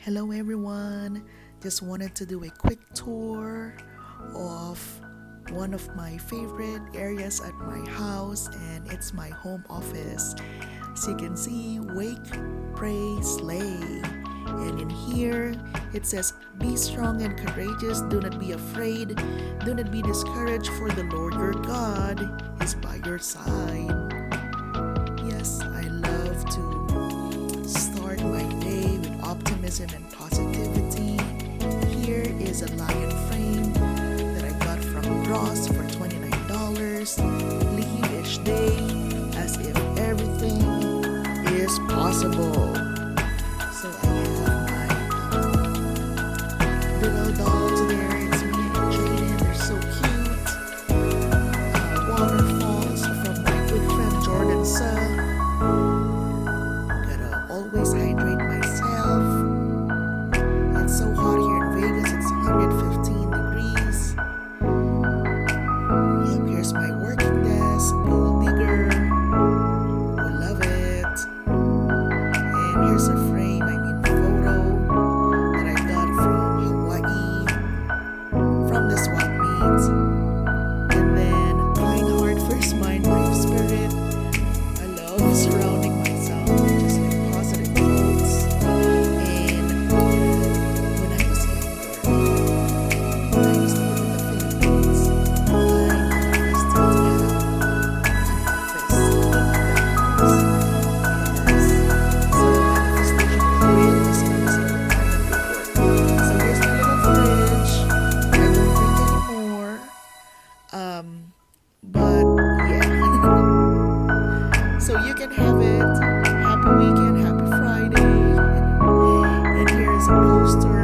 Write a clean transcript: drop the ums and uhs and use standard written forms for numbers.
Hello everyone. Just wanted to do a quick tour of one of my favorite areas at my house, and it's my home office. As you can see, wake, pray, slay. And in here it says, "Be strong and courageous, do not be afraid, do not be discouraged, for the Lord your God is by your side." Yes, I love to start my day with optimism and positivity. Here is a lion frame that I got from Ross for $29. Live each day as if everything is possible. So I have my little dolls there. It's me and Jaden. They're so cute. Waterfalls from my good friend Jordan Sa. Gotta always hydrate myself. It's so hot here in Vegas. It's 115 degrees. Yep, here's my working desk. Gold digger. We love it. And here's a frame, photo that I got from Hawaii, from the swap meet. And then kind heart, first mind, brave spirit. I love surrounding myself with just like positive quotes. And when I was younger, when I was living in the Philippines, I manifested to have an office in the house. Yes. So manifestation is real, as long as you're applying it to work. So here's my little fridge. I don't drink anymore. But yeah. So you can have it. Happy weekend, happy Friday. And here's a poster